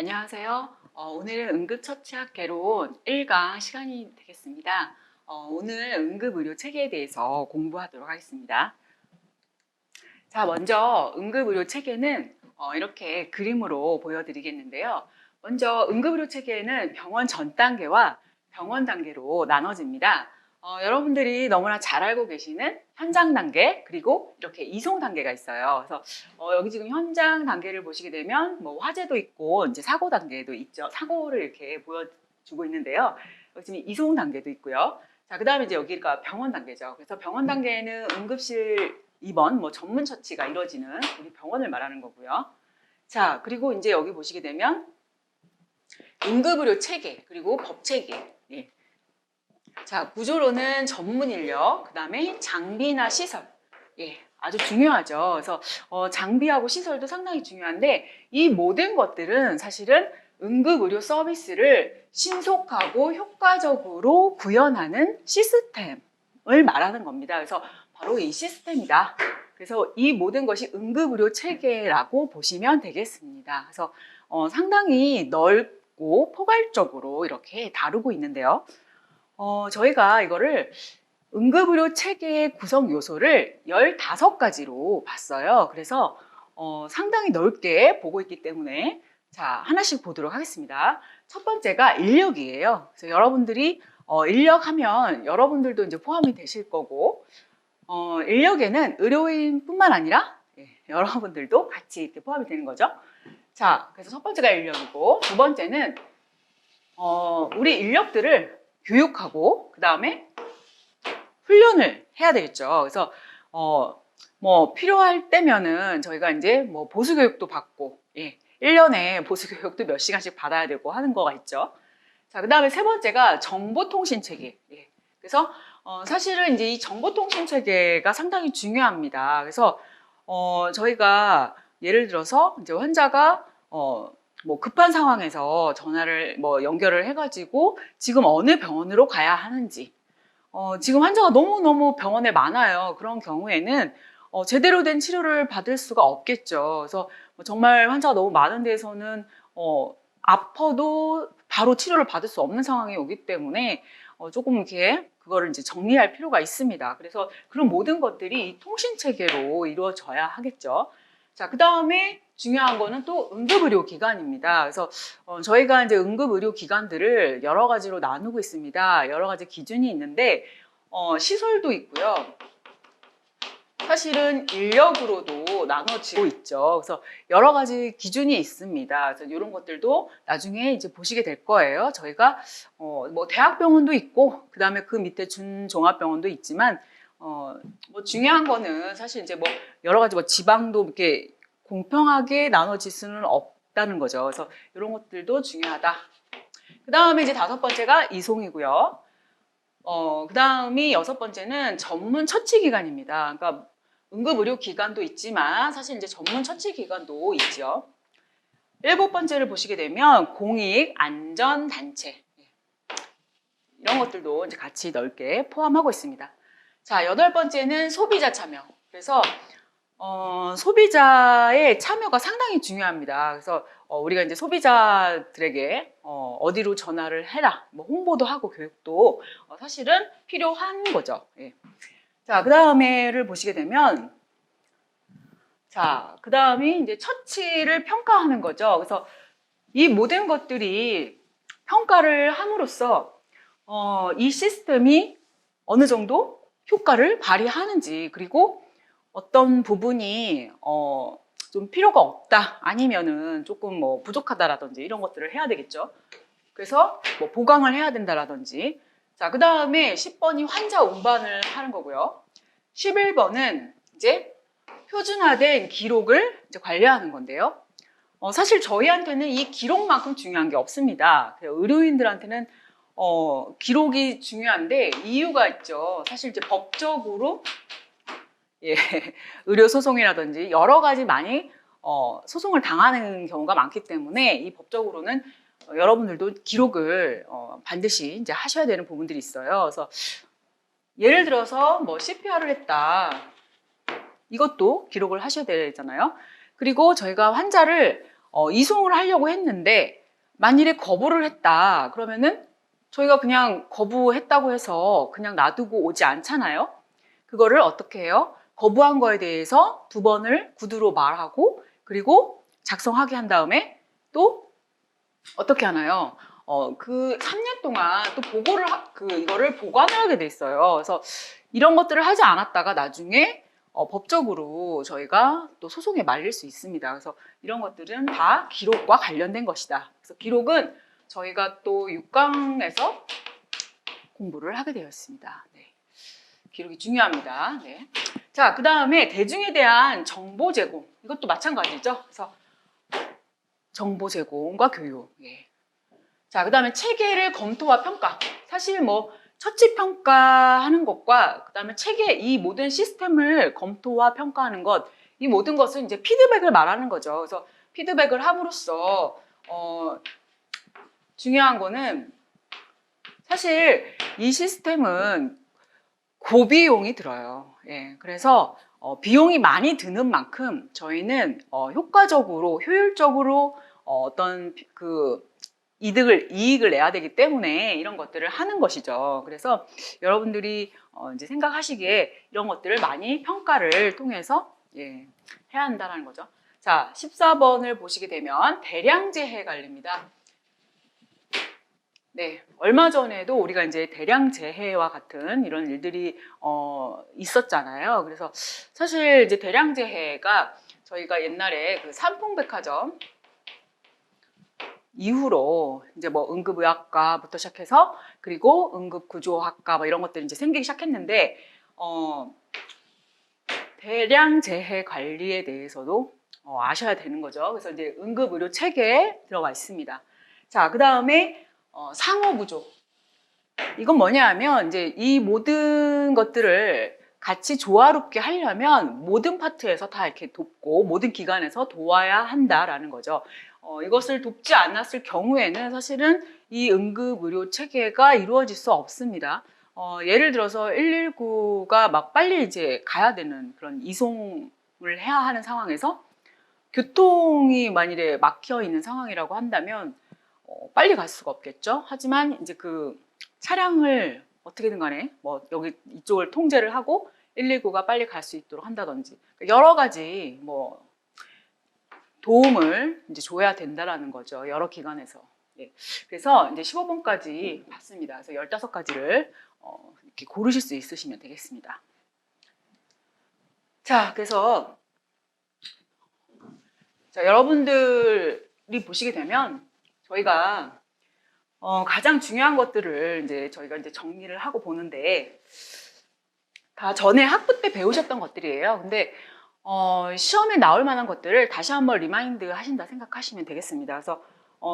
안녕하세요. 오늘은 응급처치학 개론 1강 시간이 되겠습니다. 오늘 응급의료 체계에 대해서 공부하도록 하겠습니다. 자, 먼저 응급의료 체계는 이렇게 그림으로 보여드리겠는데요. 먼저 응급의료 체계는 병원 전 단계와 병원 단계로 나눠집니다. 여러분들이 너무나 잘 알고 계시는 현장 단계 그리고 이렇게 이송 단계가 있어요. 그래서 여기 지금 현장 단계를 보시게 되면 뭐 화재도 있고 이제 사고 단계도 있죠. 사고를 이렇게 보여주고 있는데요. 여기 지금 이송 단계도 있고요. 자, 그다음에 이제 여기가 병원 단계죠. 그래서 병원 단계에는 응급실 입원, 뭐 전문 처치가 이루어지는 우리 병원을 말하는 거고요. 자, 그리고 이제 여기 보시게 되면 응급의료 체계 그리고 법 체계. 예. 자, 구조로는 전문 인력, 그 다음에 장비나 시설. 예, 아주 중요하죠. 그래서 장비하고 시설도 상당히 중요한데 이 모든 것들은 사실은 응급의료 서비스를 신속하고 효과적으로 구현하는 시스템을 말하는 겁니다. 그래서 바로 이 시스템이다. 그래서 이 모든 것이 응급의료 체계라고 보시면 되겠습니다. 그래서 상당히 넓고 포괄적으로 이렇게 다루고 있는데요. 저희가 이거를 응급의료 체계의 구성 요소를 15가지로 봤어요. 그래서 상당히 넓게 보고 있기 때문에 자, 하나씩 보도록 하겠습니다. 첫 번째가 인력이에요. 그래서 여러분들이 인력하면 여러분들도 이제 포함이 되실 거고 인력에는 의료인뿐만 아니라 여러분들도 같이 이렇게 포함이 되는 거죠. 자, 그래서 첫 번째가 인력이고 두 번째는 우리 인력들을 교육하고 그 다음에 훈련을 해야 되겠죠. 그래서 뭐 필요할 때면은 저희가 이제 뭐 보수 교육도 받고 1년에 보수 교육도 몇 시간씩 받아야 되고 하는 거가 있죠. 자, 그 다음에 세 번째가 정보통신 체계. 그래서 사실은 이제 이 정보통신 체계가 상당히 중요합니다. 그래서 저희가 예를 들어서 이제 환자가 뭐 급한 상황에서 전화를 뭐 연결을 해가지고 지금 어느 병원으로 가야 하는지 지금 환자가 너무너무 병원에 많아요. 그런 경우에는 제대로 된 치료를 받을 수가 없겠죠. 그래서 정말 환자가 너무 많은 데에서는 아파도 바로 치료를 받을 수 없는 상황이 오기 때문에 조금 이렇게 그거를 이제 정리할 필요가 있습니다. 그래서 그런 모든 것들이 통신 체계로 이루어져야 하겠죠. 자, 그 다음에 중요한 거는 또 응급의료기관입니다. 그래서 저희가 이제 응급의료기관들을 여러 가지로 나누고 있습니다. 여러 가지 기준이 있는데 시설도 있고요. 사실은 인력으로도 나눠지고 있죠. 그래서 여러 가지 기준이 있습니다. 그래서 이런 것들도 나중에 이제 보시게 될 거예요. 저희가 뭐 대학병원도 있고 그 다음에 그 밑에 준종합병원도 있지만 뭐 중요한 거는 사실 이제 뭐 여러 가지 뭐 지방도 이렇게 공평하게 나눠질 수는 없다는 거죠. 그래서 이런 것들도 중요하다. 그 다음에 이제 다섯 번째가 이송이고요. 그 다음이 여섯 번째는 전문 처치기관입니다. 그러니까 응급의료기관도 있지만 사실 이제 전문 처치기관도 있죠. 일곱 번째를 보시게 되면 공익안전단체. 이런 것들도 이제 같이 넓게 포함하고 있습니다. 자, 여덟 번째는 소비자 참여. 그래서 소비자의 참여가 상당히 중요합니다. 그래서 우리가 이제 소비자들에게 어디로 전화를 해라, 뭐 홍보도 하고 교육도 사실은 필요한 거죠. 예. 자, 그 다음에를 보시게 되면, 자, 그 다음이 이제 처치를 평가하는 거죠. 그래서 이 모든 것들이 평가를 함으로써 이 시스템이 어느 정도 효과를 발휘하는지 그리고 어떤 부분이 좀 필요가 없다 아니면은 조금 뭐 부족하다라든지 이런 것들을 해야 되겠죠. 그래서 뭐 보강을 해야 된다라든지. 자, 그 다음에 10번이 환자 운반을 하는 거고요. 11번은 이제 표준화된 기록을 이제 관리하는 건데요. 사실 저희한테는 이 기록만큼 중요한 게 없습니다. 의료인들한테는 기록이 중요한데 이유가 있죠. 사실 이제 법적으로 의료 소송이라든지 여러 가지 많이 소송을 당하는 경우가 많기 때문에 이 법적으로는 여러분들도 기록을 반드시 이제 하셔야 되는 부분들이 있어요. 그래서 예를 들어서 뭐 CPR을 했다. 이것도 기록을 하셔야 되잖아요. 그리고 저희가 환자를 이송을 하려고 했는데 만일에 거부를 했다 그러면은 저희가 그냥 거부했다고 해서 그냥 놔두고 오지 않잖아요. 그거를 어떻게 해요? 거부한 거에 대해서 2번을 구두로 말하고 그리고 작성하게 한 다음에 또 어떻게 하나요? 그 3년 동안 또 이거를 보관을 하게 돼 있어요. 그래서 이런 것들을 하지 않았다가 나중에 법적으로 저희가 또 소송에 말릴 수 있습니다. 그래서 이런 것들은 다 기록과 관련된 것이다. 그래서 기록은 저희가 또 6강에서 공부를 하게 되었습니다. 네. 기록이 중요합니다. 네. 자, 그 다음에 대중에 대한 정보 제공. 이것도 마찬가지죠. 그래서 정보 제공과 교육. 예. 자, 그 다음에 체계를 검토와 평가. 사실 뭐 처치 평가하는 것과 그 다음에 체계 이 모든 시스템을 검토와 평가하는 것, 이 모든 것은 이제 피드백을 말하는 거죠. 그래서 피드백을 함으로써 중요한 거는 사실 이 시스템은 고비용이 들어요. 예, 그래서 비용이 많이 드는 만큼 저희는 효과적으로 효율적으로 어떤 그 이익을 내야 되기 때문에 이런 것들을 하는 것이죠. 그래서 여러분들이 이제 생각하시기에 이런 것들을 많이 평가를 통해서 예, 해야 한다는 거죠. 자, 14번을 보시게 되면 대량재해 관리입니다. 네, 얼마 전에도 우리가 이제 대량재해와 같은 이런 일들이 있었잖아요. 그래서 사실 이제 대량재해가 저희가 옛날에 그 삼풍백화점 이후로 이제 뭐 응급의학과부터 시작해서 그리고 응급구조학과 뭐 이런 것들이 이제 생기기 시작했는데 대량 재해 관리에 대해서도 아셔야 되는 거죠. 그래서 이제 응급의료 체계에 들어가 있습니다. 자, 그 다음에 상호구조. 이건 뭐냐 하면 이제 이 모든 것들을 같이 조화롭게 하려면 모든 파트에서 다 이렇게 돕고 모든 기관에서 도와야 한다라는 거죠. 이것을 돕지 않았을 경우에는 사실은 이 응급의료 체계가 이루어질 수 없습니다. 예를 들어서 119가 막 빨리 이제 가야 되는 그런 이송을 해야 하는 상황에서 교통이 만일에 막혀 있는 상황이라고 한다면 빨리 갈 수가 없겠죠. 하지만 이제 그 차량을 어떻게든 간에 뭐 여기 이쪽을 통제를 하고 119가 빨리 갈 수 있도록 한다든지 여러 가지 뭐 도움을 이제 줘야 된다라는 거죠. 여러 기관에서. 예. 그래서 이제 15번까지 봤습니다. 그래서 15가지를 이렇게 고르실 수 있으시면 되겠습니다. 자, 그래서 자, 여러분들이 보시게 되면 저희가 가장 중요한 것들을 이제 저희가 이제 정리를 하고 보는데 다 전에 학부 때 배우셨던 것들이에요. 근데 시험에 나올 만한 것들을 다시 한번 리마인드 하신다 생각하시면 되겠습니다. 그래서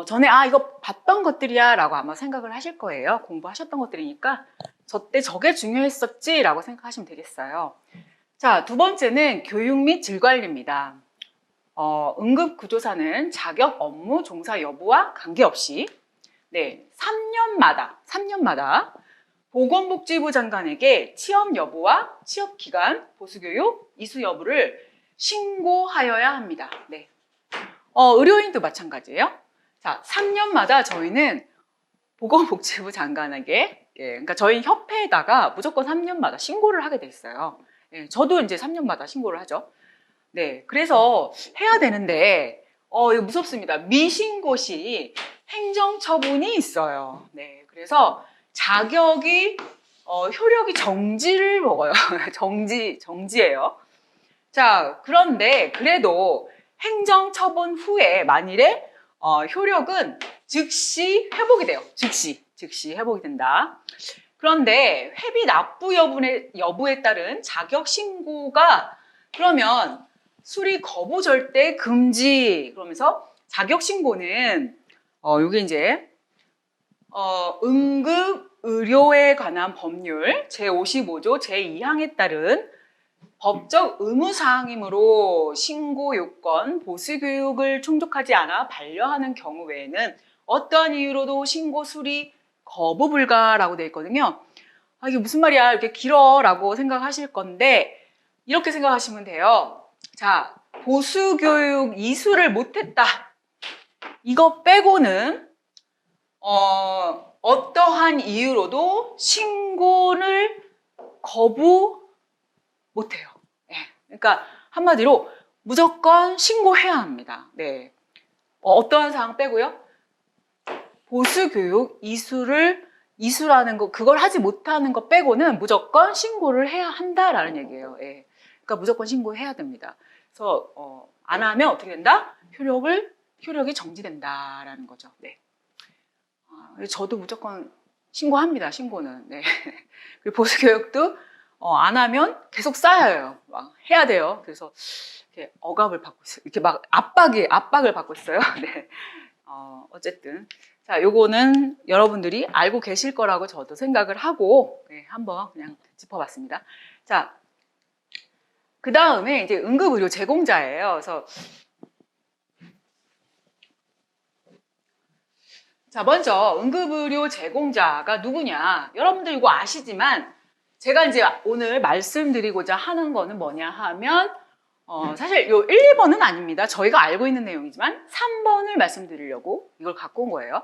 전에 이거 봤던 것들이야 라고 아마 생각을 하실 거예요. 공부하셨던 것들이니까 저 때 저게 중요했었지 라고 생각하시면 되겠어요. 자, 두 번째는 교육 및 질관리입니다. 응급구조사는 자격 업무 종사 여부와 관계없이 3년마다 보건복지부 장관에게 취업 여부와 취업 기간, 보수교육, 이수 여부를 신고하여야 합니다. 네. 의료인도 마찬가지예요. 자, 3년마다 저희는 보건복지부 장관에게 그러니까 저희 협회에다가 무조건 3년마다 신고를 하게 돼 있어요. 예, 저도 이제 3년마다 신고를 하죠. 네, 그래서 해야 되는데 이거 무섭습니다. 미신고 시 행정처분이 있어요. 네, 그래서 자격이 효력이 정지를 먹어요. 정지예요. 자, 그런데 그래도 행정처분 후에 만일에 효력은 즉시 회복이 돼요. 즉시 회복이 된다. 그런데 회비 납부 여부에 따른 자격 신고가 그러면 수리 거부 절대 금지 그러면서 자격 신고는 여기 이제 응급 의료에 관한 법률 제55조 제2항에 따른 법적 의무사항이므로 신고 요건, 보수 교육을 충족하지 않아 반려하는 경우 외에는 어떠한 이유로도 신고 수리 거부 불가라고 되어 있거든요. 이게 무슨 말이야 이렇게 길어 라고 생각하실 건데 이렇게 생각하시면 돼요. 자, 보수 교육 이수를 못했다. 이거 빼고는 어떠한 이유로도 신고를 거부 못해요. 네. 그러니까 한마디로 무조건 신고해야 합니다. 네. 어떠한 사항 빼고요? 보수교육, 이수라는 거, 그걸 하지 못하는 거 빼고는 무조건 신고를 해야 한다라는 얘기예요. 예. 그러니까 무조건 신고해야 됩니다. 그래서 안 하면 어떻게 된다? 효력이 정지된다라는 거죠. 네. 저도 무조건 신고합니다. 신고는. 네. 그리고 보수교육도 안 하면 계속 쌓여요. 막 해야 돼요. 그래서 이렇게 억압을 받고 있어요. 이렇게 막 압박을 받고 있어요. 네. 어쨌든. 자, 요거는 여러분들이 알고 계실 거라고 저도 생각을 하고, 네, 한번 그냥 짚어봤습니다. 자, 그 다음에 이제 응급의료 제공자예요. 그래서, 자, 먼저 응급의료 제공자가 누구냐. 여러분들 이거 아시지만, 제가 이제 오늘 말씀드리고자 하는 거는 뭐냐 하면, 사실 요 1, 2번은 아닙니다. 저희가 알고 있는 내용이지만 3번을 말씀드리려고 이걸 갖고 온 거예요.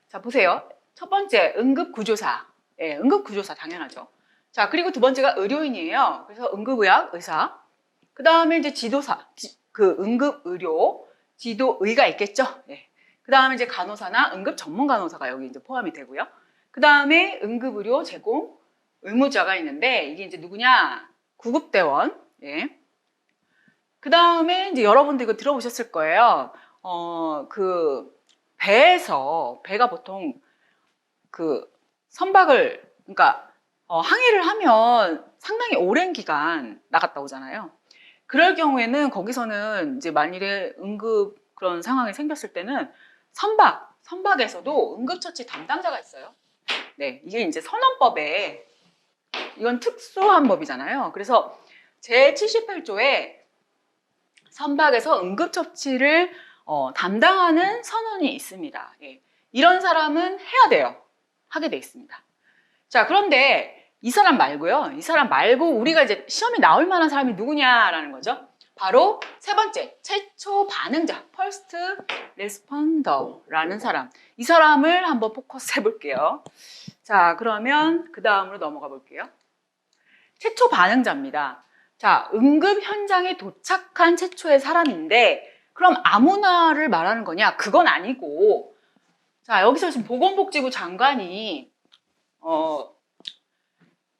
자, 보세요. 첫 번째, 응급구조사. 예, 응급구조사 당연하죠. 자, 그리고 두 번째가 의료인이에요. 그래서 응급의학 의사. 그 다음에 이제 지도사, 응급의료, 지도의가 있겠죠. 예. 그 다음에 이제 간호사나 응급 전문 간호사가 여기 이제 포함이 되고요. 그 다음에 응급의료 제공 의무자가 있는데 이게 이제 누구냐? 구급대원. 예. 그 다음에 이제 여러분들 이거 들어보셨을 거예요. 배가 보통 선박을, 그러니까, 항해를 하면 상당히 오랜 기간 나갔다 오잖아요. 그럴 경우에는 거기서는 이제 만일에 응급 그런 상황이 생겼을 때는 선박에서도 응급처치 담당자가 있어요. 네. 이게 이제 선원법에, 이건 특수한 법이잖아요. 그래서 제78조에 선박에서 응급처치를 담당하는 선원이 있습니다. 예. 이런 사람은 해야 돼요. 하게 돼 있습니다. 자, 그런데 이 사람 말고요. 이 사람 말고 우리가 이제 시험에 나올 만한 사람이 누구냐라는 거죠. 바로 세 번째, 최초 반응자, first responder라는 사람. 이 사람을 한번 포커스 해볼게요. 자, 그러면 그 다음으로 넘어가 볼게요. 최초 반응자입니다. 자, 응급 현장에 도착한 최초의 사람인데 그럼 아무나를 말하는 거냐? 그건 아니고, 자, 여기서 지금 보건복지부 장관이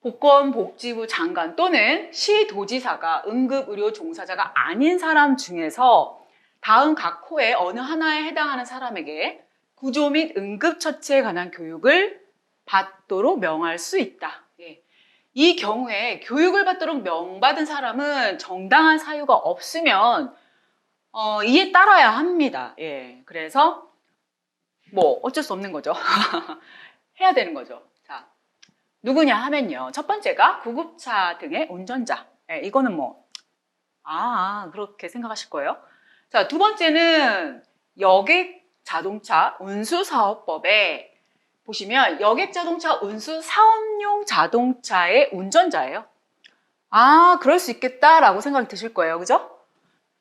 보건복지부 장관 또는 시도지사가 응급의료 종사자가 아닌 사람 중에서 다음 각 호의 어느 하나에 해당하는 사람에게 구조 및 응급처치에 관한 교육을 받도록 명할 수 있다. 예. 이 경우에 교육을 받도록 명받은 사람은 정당한 사유가 없으면 이에 따라야 합니다. 예. 그래서 뭐 어쩔 수 없는 거죠. 해야 되는 거죠. 자, 누구냐 하면요. 첫 번째가 구급차 등의 운전자. 예, 이거는 뭐 그렇게 생각하실 거예요. 자, 두 번째는 여객자동차 운수사업법에 보시면 여객자동차 운수 사업용 자동차의 운전자예요. 그럴 수 있겠다라고 생각이 드실 거예요. 그죠?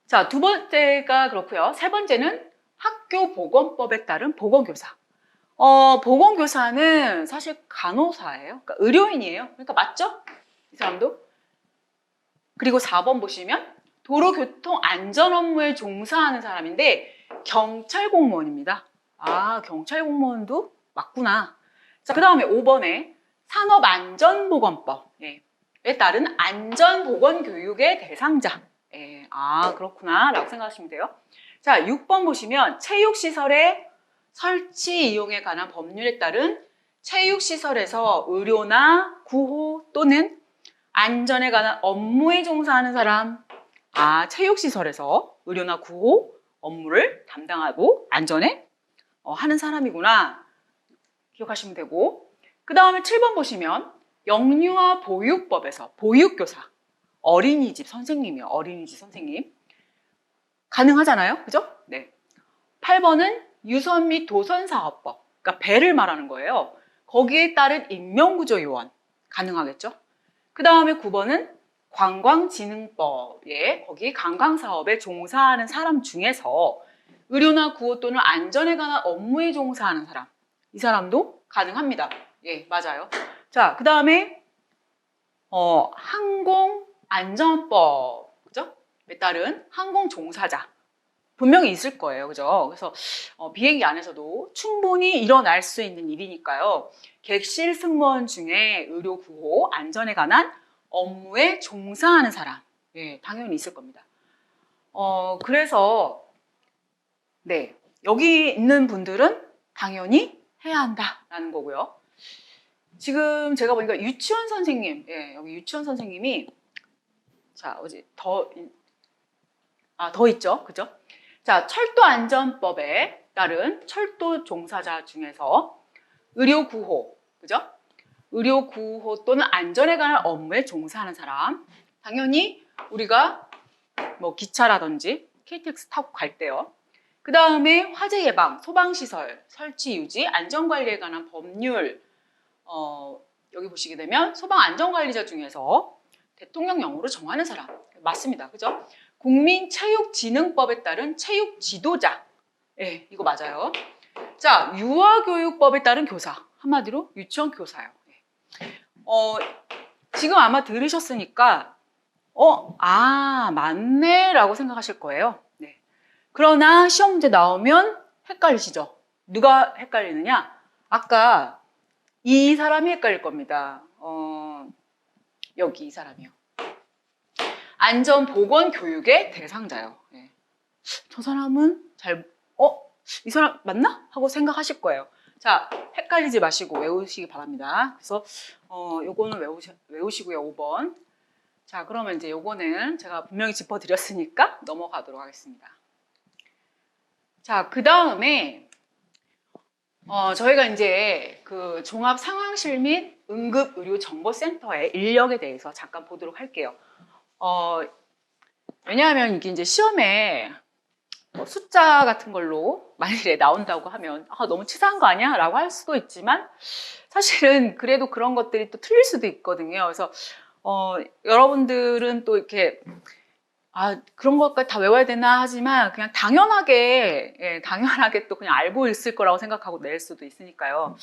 자, 두 번째가 그렇고요. 세 번째는 학교보건법에 따른 보건교사. 보건교사는 사실 간호사예요. 그러니까 의료인이에요. 그러니까 맞죠? 이 사람도. 그리고 4번 보시면 도로교통 안전 업무에 종사하는 사람인데 경찰 공무원입니다. 경찰 공무원도 맞구나. 자, 그 다음에 5번에 산업안전보건법에 따른 안전보건교육의 대상자. 예, 그렇구나 라고 생각하시면 돼요. 자, 6번 보시면 체육시설의 설치 이용에 관한 법률에 따른 체육시설에서 의료나 구호 또는 안전에 관한 업무에 종사하는 사람. 체육시설에서 의료나 구호 업무를 담당하고 안전에 하는 사람이구나. 기억하시면 되고, 그 다음에 7번 보시면 영유아 보육법에서 보육교사, 어린이집 선생님이요. 어린이집 선생님. 가능하잖아요. 그죠? 네. 8번은 유선 및 도선사업법, 그러니까 배를 말하는 거예요. 거기에 따른 인명구조 요원. 가능하겠죠? 그 다음에 9번은 관광진흥법에 거기 관광사업에 종사하는 사람 중에서 의료나 구호 또는 안전에 관한 업무에 종사하는 사람. 이 사람도 가능합니다. 예, 맞아요. 자, 그 다음에 항공안전법, 그죠? 에 따른 항공 종사자. 분명히 있을 거예요. 그죠? 그래서 비행기 안에서도 충분히 일어날 수 있는 일이니까요. 객실 승무원 중에 의료 구호, 안전에 관한 업무에 종사하는 사람. 예, 당연히 있을 겁니다. 그래서 네, 여기 있는 분들은 당연히 해야 한다라는 거고요. 지금 제가 보니까 유치원 선생님, 예, 여기 유치원 선생님이 자, 더 있죠, 그죠? 자, 철도안전법에 따른 철도 종사자 중에서 의료구호, 그죠? 의료구호 또는 안전에 관한 업무에 종사하는 사람. 당연히 우리가 뭐 기차라든지 KTX 타고 갈 때요. 그 다음에 화재 예방, 소방시설, 설치 유지, 안전관리에 관한 법률. 여기 보시게 되면 소방안전관리자 중에서 대통령령으로 정하는 사람. 맞습니다. 그죠? 국민체육진흥법에 따른 체육지도자. 예, 이거 맞아요. 자, 유아교육법에 따른 교사. 한마디로 유치원 교사요. 지금 아마 들으셨으니까 맞네 라고 생각하실 거예요. 네. 그러나 시험 문제 나오면 헷갈리시죠? 누가 헷갈리느냐? 아까 이 사람이 헷갈릴 겁니다. 여기 이 사람이요. 안전보건교육의 대상자요. 네. 저 사람은 이 사람 맞나? 하고 생각하실 거예요. 자, 헷갈리지 마시고 외우시기 바랍니다. 그래서 요거는 외우시고요. 5번. 자, 그러면 이제 요거는 제가 분명히 짚어드렸으니까 넘어가도록 하겠습니다. 자, 그 다음에 저희가 이제 그 종합상황실 및 응급의료정보센터의 인력에 대해서 잠깐 보도록 할게요. 왜냐하면 이게 이제 시험에 숫자 같은 걸로 만일에 나온다고 하면 너무 치사한 거 아니야? 라고 할 수도 있지만 사실은 그래도 그런 것들이 또 틀릴 수도 있거든요. 그래서 여러분들은 또 이렇게 그런 것까지 다 외워야 되나 하지만 그냥 당연하게 또 그냥 알고 있을 거라고 생각하고 낼 수도 있으니까요.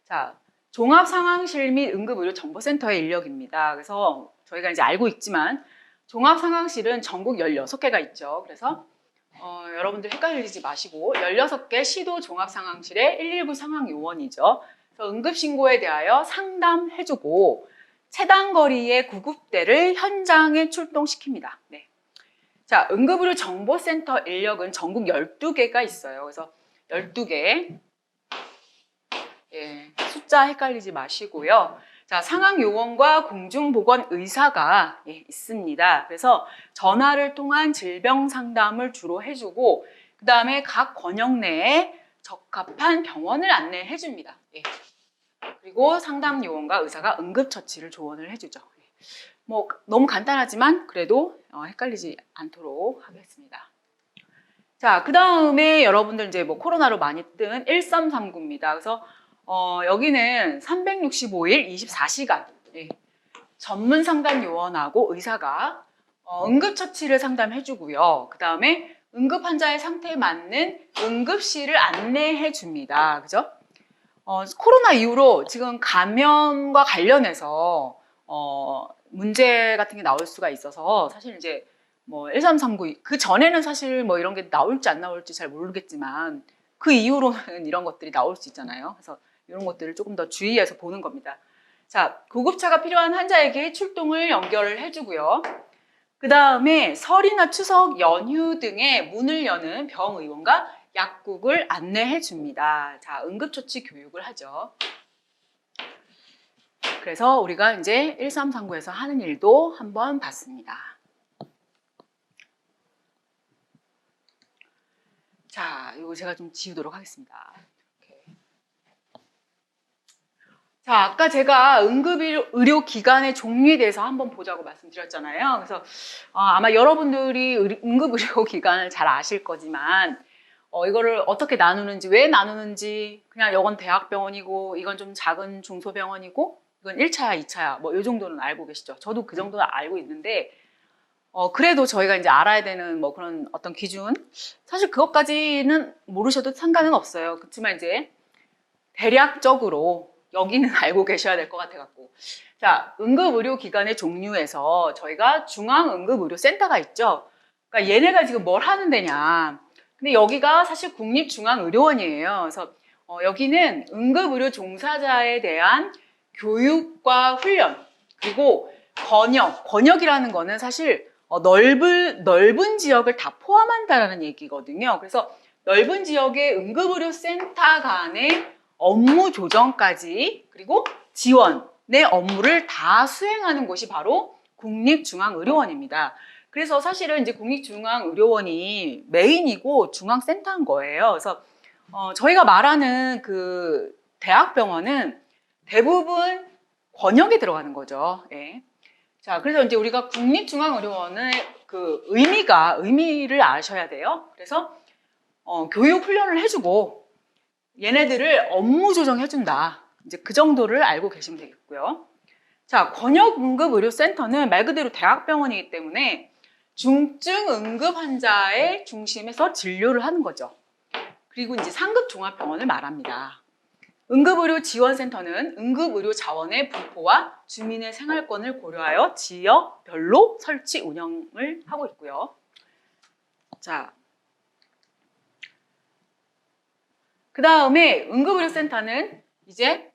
자, 종합상황실 및 응급의료정보센터의 인력입니다. 그래서 저희가 이제 알고 있지만 종합상황실은 전국 16개가 있죠. 그래서 여러분들 헷갈리지 마시고 16개 시도 종합상황실의 119 상황요원이죠. 그래서 응급신고에 대하여 상담해주고 최단거리의 구급대를 현장에 출동시킵니다. 네. 자, 응급의료정보센터 인력은 전국 12개가 있어요. 그래서 12개. 예, 숫자 헷갈리지 마시고요. 자, 상황요원과 공중보건의사가 있습니다. 그래서 전화를 통한 질병 상담을 주로 해주고 그 다음에 각 권역 내에 적합한 병원을 안내해 줍니다. 예. 그리고 상담요원과 의사가 응급처치를 조언을 해주죠. 뭐 너무 간단하지만 그래도 헷갈리지 않도록 하겠습니다. 자, 그 다음에 여러분들 이제 뭐 코로나로 많이 뜬 1339입니다. 그래서 여기는 365일 24시간 전문 상담 요원하고 의사가 응급처치를 상담해주고요. 그 다음에 응급 환자의 상태에 맞는 응급실을 안내해 줍니다. 그죠? 코로나 이후로 지금 감염과 관련해서 문제 같은 게 나올 수가 있어서 사실 이제 뭐 1339, 그 전에는 사실 뭐 이런 게 나올지 안 나올지 잘 모르겠지만 그 이후로는 이런 것들이 나올 수 있잖아요. 그래서 이런 것들을 조금 더 주의해서 보는 겁니다. 자, 구급차가 필요한 환자에게 출동을 연결을 해주고요. 그 다음에 설이나 추석 연휴 등에 문을 여는 병의원과 약국을 안내해 줍니다. 자, 응급처치 교육을 하죠. 그래서 우리가 이제 1339에서 하는 일도 한번 봤습니다. 자, 이거 제가 좀 지우도록 하겠습니다. 이렇게. 자, 아까 제가 응급의료기관의 종류에 대해서 한번 보자고 말씀드렸잖아요. 그래서 아마 여러분들이 응급의료기관을 잘 아실 거지만 이거를 어떻게 나누는지, 왜 나누는지, 그냥 이건 대학병원이고 이건 좀 작은 중소병원이고 이건 1차야, 2차야 뭐 이 정도는 알고 계시죠? 저도 그 정도는 알고 있는데 그래도 저희가 이제 알아야 되는 뭐 그런 어떤 기준, 사실 그것까지는 모르셔도 상관은 없어요. 그렇지만 이제 대략적으로 여기는 알고 계셔야 될 것 같아갖고. 자, 응급의료기관의 종류에서 저희가 중앙응급의료센터가 있죠. 그러니까 얘네가 지금 뭘 하는 데냐. 근데 여기가 사실 국립중앙의료원이에요. 그래서 여기는 응급의료 종사자에 대한 교육과 훈련, 그리고 권역이라는 거는 사실 넓은 지역을 다 포함한다는 얘기거든요. 그래서 넓은 지역의 응급의료센터 간의 업무 조정까지, 그리고 지원의 업무를 다 수행하는 곳이 바로 국립중앙의료원입니다. 그래서 사실은 이제 국립중앙의료원이 메인이고 중앙센터인 거예요. 그래서 저희가 말하는 그 대학병원은 대부분 권역에 들어가는 거죠. 예. 자, 그래서 이제 우리가 국립중앙의료원의 그 의미를 아셔야 돼요. 그래서 교육 훈련을 해주고 얘네들을 업무 조정해준다. 이제 그 정도를 알고 계시면 되겠고요. 자, 권역응급의료센터는 말 그대로 대학병원이기 때문에 중증 응급 환자의 중심에서 진료를 하는 거죠. 그리고 이제 상급 종합병원을 말합니다. 응급의료지원센터는 응급의료 자원의 분포와 주민의 생활권을 고려하여 지역별로 설치 운영을 하고 있고요. 자, 그 다음에 응급의료센터는 이제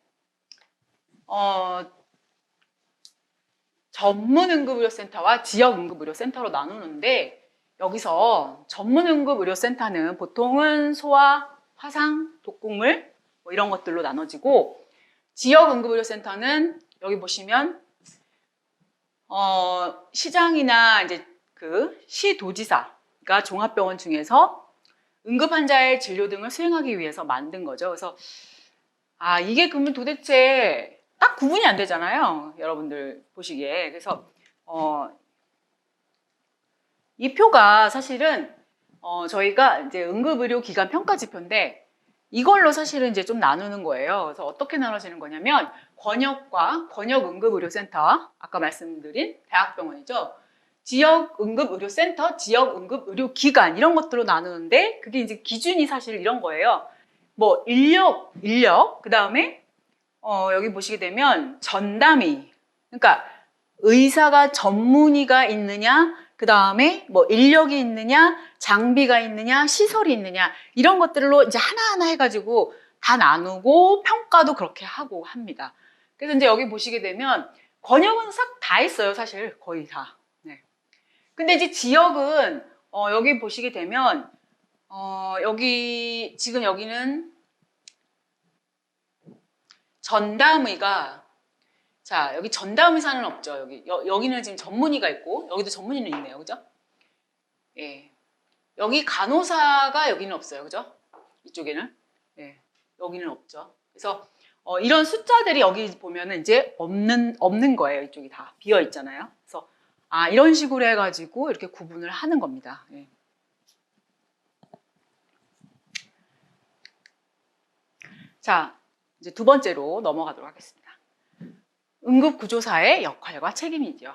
전문응급의료센터와 지역응급의료센터로 나누는데, 여기서 전문응급의료센터는 보통은 소아, 화상, 독극물 뭐 이런 것들로 나눠지고, 지역응급의료센터는 여기 보시면 시장이나 이제 그 시도지사가 종합병원 중에서 응급 환자의 진료 등을 수행하기 위해서 만든 거죠. 그래서 이게 그러면 도대체 딱 구분이 안 되잖아요. 여러분들 보시기에. 그래서 이 표가 사실은 저희가 이제 응급의료기관 평가지표인데, 이걸로 사실은 이제 좀 나누는 거예요. 그래서 어떻게 나눠지는 거냐면 권역과 권역응급의료센터, 아까 말씀드린 대학병원이죠. 지역응급의료센터, 지역응급의료기관 이런 것들로 나누는데, 그게 이제 기준이 사실 이런 거예요. 뭐 인력, 그 다음에 여기 보시게 되면 전담의, 그러니까 의사가 전문의가 있느냐, 그 다음에 뭐 인력이 있느냐, 장비가 있느냐, 시설이 있느냐, 이런 것들로 이제 하나하나 해가지고 다 나누고 평가도 그렇게 하고 합니다. 그래서 이제 여기 보시게 되면 권역은 싹 다 있어요, 사실 거의 다. 네. 근데 이제 지역은 여기 보시게 되면 여기 지금 여기는 전담의가, 자, 여기 전담의사는 없죠. 여기는 지금 전문의가 있고, 여기도 전문의는 있네요. 그죠? 예. 여기 간호사가 여기는 없어요. 그죠? 이쪽에는. 예. 여기는 없죠. 그래서, 이런 숫자들이 여기 보면은 이제 없는 거예요. 이쪽이 다 비어 있잖아요. 그래서, 이런 식으로 해가지고 이렇게 구분을 하는 겁니다. 예. 자, 이제 두 번째로 넘어가도록 하겠습니다. 응급구조사의 역할과 책임이죠.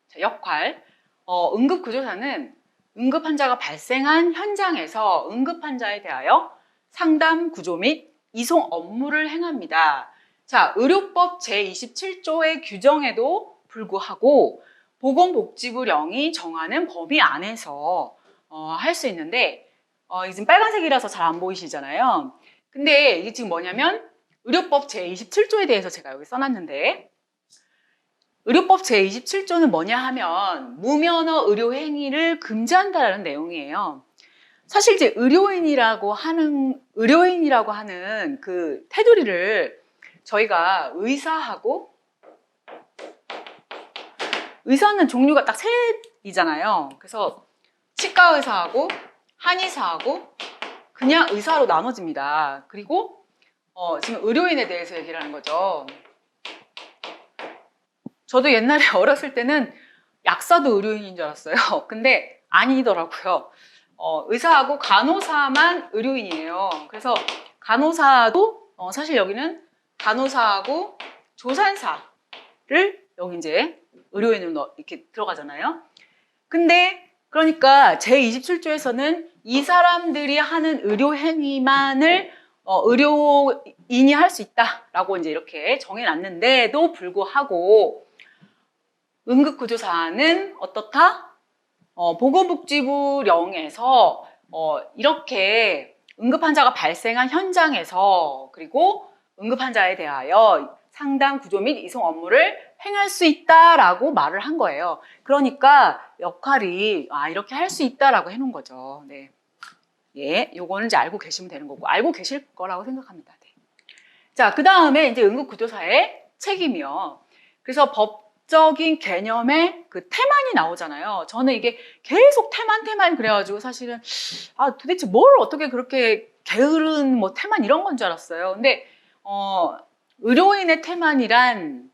자, 역할. 응급구조사는 응급 환자가 발생한 현장에서 응급 환자에 대하여 상담, 구조 및 이송 업무를 행합니다. 자, 의료법 제27조의 규정에도 불구하고 보건복지부령이 정하는 범위 안에서 할 수 있는데, 이게 지금 빨간색이라서 잘 안 보이시잖아요. 근데 이게 지금 뭐냐면 의료법 제27조에 대해서 제가 여기 써놨는데, 의료법 제27조는 뭐냐 하면 무면허 의료 행위를 금지한다라는 내용이에요. 사실 이제 의료인이라고 하는 그 테두리를 저희가 의사는 종류가 딱 셋이잖아요. 그래서 치과 의사하고 한의사하고 그냥 의사로 나눠집니다. 그리고 지금 의료인에 대해서 얘기를 하는 거죠. 저도 옛날에 어렸을 때는 약사도 의료인인 줄 알았어요. 근데 아니더라고요. 의사하고 간호사만 의료인이에요. 그래서 간호사도 사실 여기는 간호사하고 조산사를 여기 이제 의료인으로 이렇게 들어가잖아요. 근데 그러니까 제27조에서는 이 사람들이 하는 의료 행위만을 의료인이 할 수 있다라고 이제 이렇게 정해놨는데도 불구하고 응급구조사는 어떻다? 보건복지부령에서 이렇게 응급환자가 발생한 현장에서 그리고 응급환자에 대하여 상담, 구조 및 이송 업무를 행할 수 있다라고 말을 한 거예요. 그러니까 역할이 이렇게 할 수 있다라고 해놓은 거죠. 네. 예, 요거는 이제 알고 계시면 되는 거고 알고 계실 거라고 생각합니다. 네. 자, 그 다음에 이제 응급구조사의 책임이요. 그래서 법적인 개념의 그 태만이 나오잖아요. 저는 이게 계속 태만 그래가지고 사실은 도대체 뭘 어떻게 그렇게 게으른 뭐 태만 이런 건 줄 알았어요. 근데 의료인의 태만이란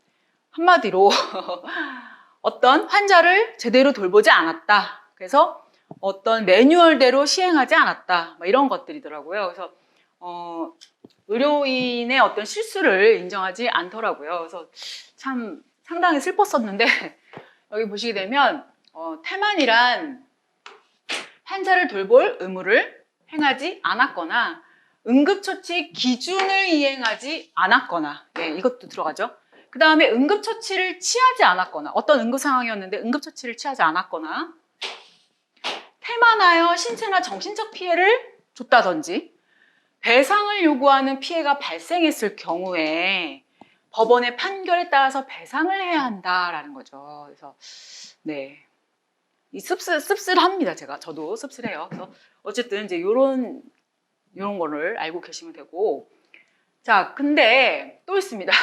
한마디로 어떤 환자를 제대로 돌보지 않았다. 그래서 어떤 매뉴얼대로 시행하지 않았다. 뭐 이런 것들이더라고요. 그래서 의료인의 어떤 실수를 인정하지 않더라고요. 그래서 참 상당히 슬펐었는데 여기 보시게 되면 태만이란 환자를 돌볼 의무를 행하지 않았거나 응급처치 기준을 이행하지 않았거나 이것도 들어가죠. 그 다음에 응급처치를 취하지 않았거나 어떤 응급상황이었는데 응급처치를 취하지 않았거나 태만하여 신체나 정신적 피해를 줬다든지 배상을 요구하는 피해가 발생했을 경우에 법원의 판결에 따라서 배상을 해야 한다라는 거죠. 그래서 네, 이 씁쓸합니다. 저도 씁쓸해요. 그래서 어쨌든 이제 요런 거를 알고 계시면 되고, 자, 근데 또 있습니다.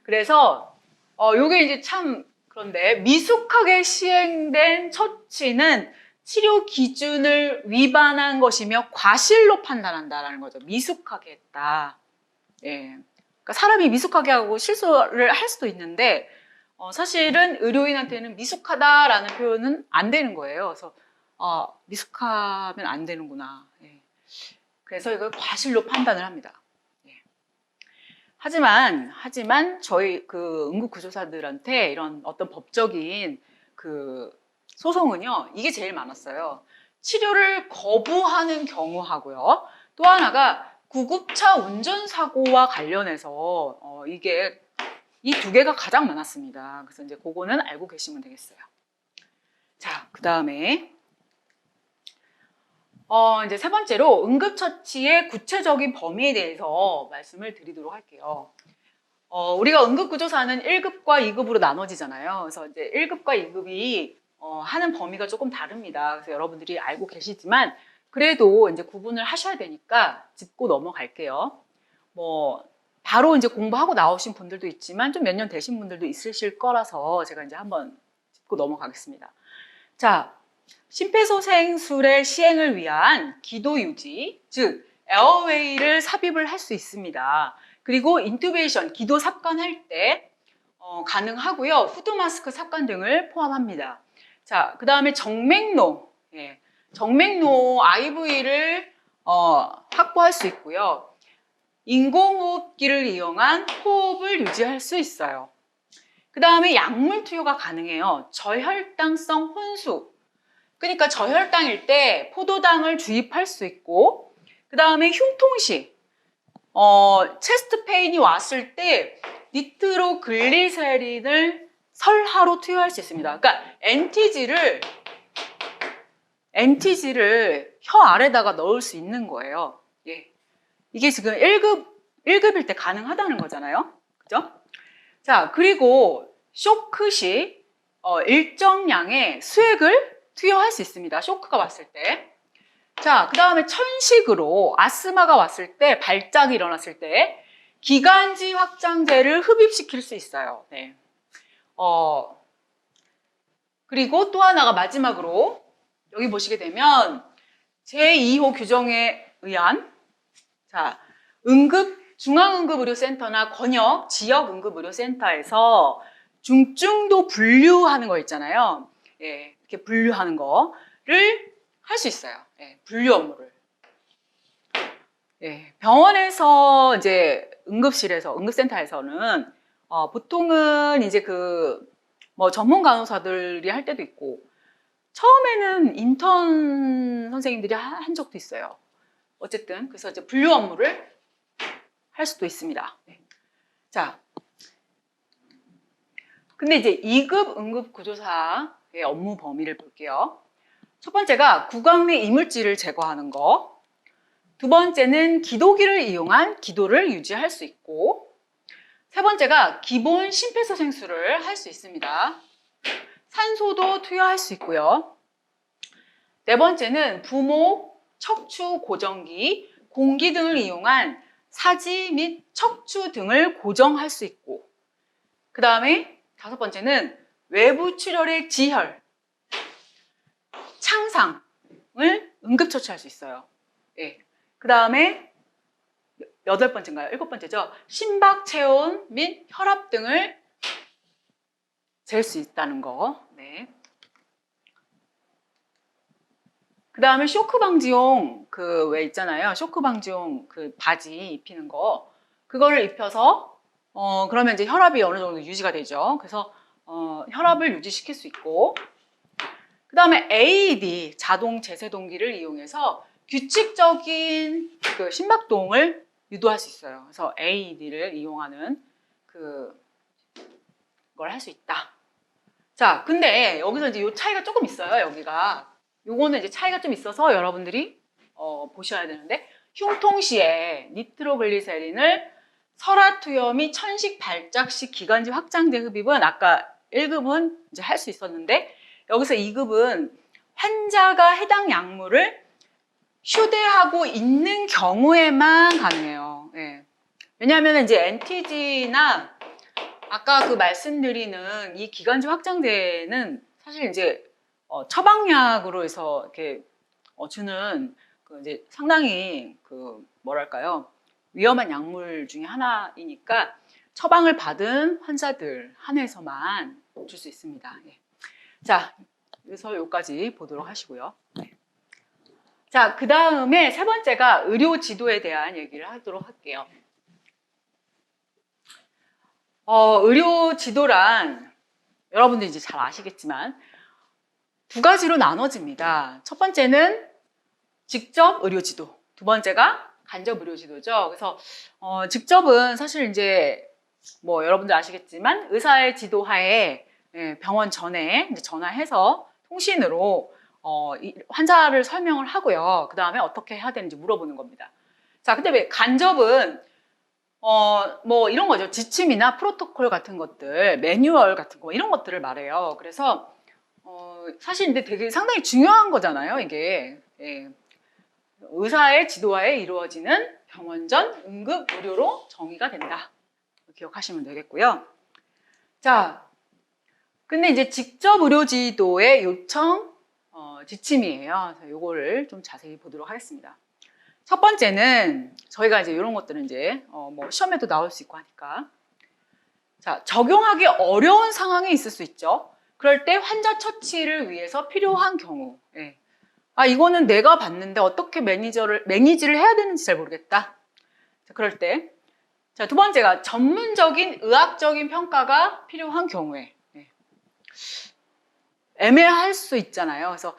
그래서 요게 이제 참 그런데 미숙하게 시행된 처치는 치료 기준을 위반한 것이며 과실로 판단한다라는 거죠. 미숙하게 했다. 예. 그러니까 사람이 미숙하게 하고 실수를 할 수도 있는데 사실은 의료인한테는 미숙하다라는 표현은 안 되는 거예요. 그래서 미숙하면 안 되는구나. 예. 그래서 이걸 과실로 판단을 합니다. 예. 하지만 저희 그 응급구조사들한테 이런 어떤 법적인 그 소송은요, 이게 제일 많았어요. 치료를 거부하는 경우하고요. 또 하나가 구급차 운전사고와 관련해서 이게 이 두 개가 가장 많았습니다. 그래서 이제 그거는 알고 계시면 되겠어요. 자, 그 다음에 이제 세 번째로 응급처치의 구체적인 범위에 대해서 말씀을 드리도록 할게요. 우리가 응급구조사는 1급과 2급으로 나눠지잖아요. 그래서 이제 1급과 2급이 하는 범위가 조금 다릅니다. 그래서 여러분들이 알고 계시지만 그래도 이제 구분을 하셔야 되니까 짚고 넘어갈게요. 뭐 바로 이제 공부하고 나오신 분들도 있지만 좀 몇 년 되신 분들도 있으실 거라서 제가 이제 한번 짚고 넘어가겠습니다. 자, 심폐소생술의 시행을 위한 기도 유지, 즉 에어웨이를 삽입을 할 수 있습니다. 그리고 인투베이션, 기도 삽관할 때 가능하고요. 후드 마스크 삽관 등을 포함합니다. 자, 그 다음에 정맥로, 정맥로 IV를 확보할 수 있고요. 인공호흡기를 이용한 호흡을 유지할 수 있어요. 그 다음에 약물 투여가 가능해요. 저혈당성 혼수. 그러니까 저혈당일 때 포도당을 주입할 수 있고, 그 다음에 흉통시, 체스트 페인이 왔을 때 니트로글리세린을 설하로 투여할 수 있습니다. 그러니까 NTG를 혀 아래다가 넣을 수 있는 거예요. 예. 이게 지금 1급일 때 가능하다는 거잖아요. 그죠? 자, 그리고 쇼크 시 일정량의 수액을 투여할 수 있습니다. 쇼크가 왔을 때. 자, 그 다음에 천식으로 아스마가 왔을 때, 발작이 일어났을 때 기관지 확장제를 흡입시킬 수 있어요. 네. 그리고 또 하나가 마지막으로 여기 보시게 되면 제2호 규정에 의한 중앙응급의료센터나 권역 지역응급의료센터에서 중증도 분류하는 거 있잖아요. 예, 이렇게 분류하는 거를 할 수 있어요. 예, 분류 업무를. 예, 병원에서 이제 응급센터에서는 보통은 이제 뭐 전문 간호사들이 할 때도 있고 처음에는 인턴 선생님들이 한 적도 있어요. 어쨌든 그래서 이제 분류 업무를 할 수도 있습니다. 자, 근데 이제 2급 응급구조사의 업무 범위를 볼게요. 첫 번째가 구강 내 이물질을 제거하는 거. 두 번째는 기도기를 이용한 기도를 유지할 수 있고, 세 번째가 기본 심폐소생술을 할 수 있습니다. 산소도 투여할 수 있고요. 네 번째는 부목, 척추 고정기, 공기 등을 이용한 사지 및 척추 등을 고정할 수 있고, 그 다음에 다섯 번째는 외부 출혈의 지혈, 창상을 응급처치할 수 있어요. 예. 그 다음에 여덟 번째인가요? 일곱 번째죠. 심박 체온 및 혈압 등을 잴 수 있다는 거. 네. 그 다음에 쇼크 방지용 그 왜 있잖아요. 쇼크 방지용 그 바지 입히는 거. 그거를 입혀서 그러면 이제 혈압이 어느 정도 유지가 되죠. 그래서 혈압을 유지시킬 수 있고, 그 다음에 AED 자동 제세동기를 이용해서 규칙적인 그 심박동을 유도할 수 있어요. 그래서 AED를 이용하는 그걸 할 수 있다. 자, 근데 여기서 이제 요 차이가 조금 있어요. 여기가 요거는 이제 차이가 좀 있어서 여러분들이 보셔야 되는데, 흉통 시에 니트로글리세린을 설화 투여 및 천식 발작 시 기관지 확장제 흡입은 아까 1급은 이제 할 수 있었는데, 여기서 2급은 환자가 해당 약물을 휴대하고 있는 경우에만 가능해요. 예. 왜냐하면 이제 NTG나 아까 그 말씀드리는 이 기관지 확장제는 사실 이제 처방약으로 해서 이렇게 주는 그 이제 상당히 그 뭐랄까요, 위험한 약물 중에 하나이니까 처방을 받은 환자들 한해서만 줄 수 있습니다. 예. 자, 그래서 여기까지 보도록 하시고요. 네. 자, 그 다음에 세 번째가 의료 지도에 대한 얘기를 하도록 할게요. 의료 지도란 여러분들 이제 잘 아시겠지만 두 가지로 나눠집니다. 첫 번째는 직접 의료 지도, 두 번째가 간접 의료 지도죠. 그래서 직접은 사실 이제 뭐 여러분들 아시겠지만 의사의 지도하에 병원 전에 이제 전화해서 통신으로 환자를 설명을 하고요. 그 다음에 어떻게 해야 되는지 물어보는 겁니다. 자, 근데 왜 간접은 뭐 이런 거죠. 지침이나 프로토콜 같은 것들, 매뉴얼 같은 거 이런 것들을 말해요. 그래서 사실 근데 되게 상당히 중요한 거잖아요, 이게. 예. 의사의 지도하에 이루어지는 병원 전 응급 의료로 정의가 된다. 기억하시면 되겠고요. 자, 근데 이제 직접 의료 지도의 요청 지침이에요. 요거를 좀 자세히 보도록 하겠습니다. 첫 번째는 저희가 이제 이런 것들은 이제 뭐 시험에도 나올 수 있고 하니까, 자, 적용하기 어려운 상황이 있을 수 있죠. 그럴 때 환자 처치를 위해서 필요한 경우, 예. 아, 이거는 내가 봤는데 어떻게 매니지를 해야 되는지 잘 모르겠다. 자, 그럴 때, 자, 두 번째가 전문적인 의학적인 평가가 필요한 경우에, 예. 애매할 수 있잖아요. 그래서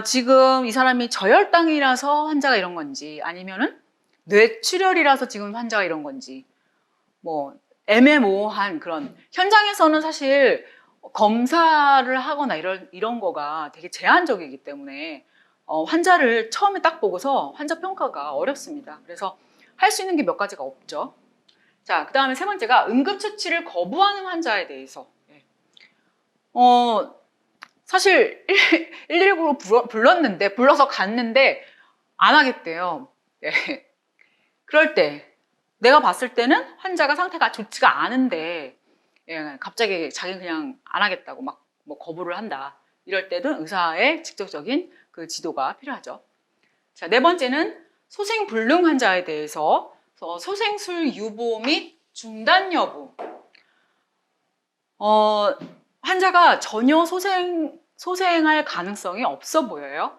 지금 이 사람이 저혈당이라서 환자가 이런 건지, 아니면은 뇌출혈이라서 지금 환자가 이런 건지, 뭐 애매모호한 그런, 현장에서는 사실 검사를 하거나 이런 거가 되게 제한적이기 때문에 환자를 처음에 딱 보고서 환자 평가가 어렵습니다. 그래서 할 수 있는 게 몇 가지가 없죠. 자, 그 다음에 세 번째가 응급처치를 거부하는 환자에 대해서, 사실 119로 불러서 갔는데 안 하겠대요. 네. 그럴 때 내가 봤을 때는 환자가 상태가 좋지가 않은데, 예, 갑자기 자기는 그냥 안 하겠다고 막 뭐 거부를 한다. 이럴 때는 의사의 직접적인 그 지도가 필요하죠. 자, 네 번째는 소생불능 환자에 대해서 소생술 유보 및 중단 여부. 환자가 전혀 소생할 가능성이 없어 보여요.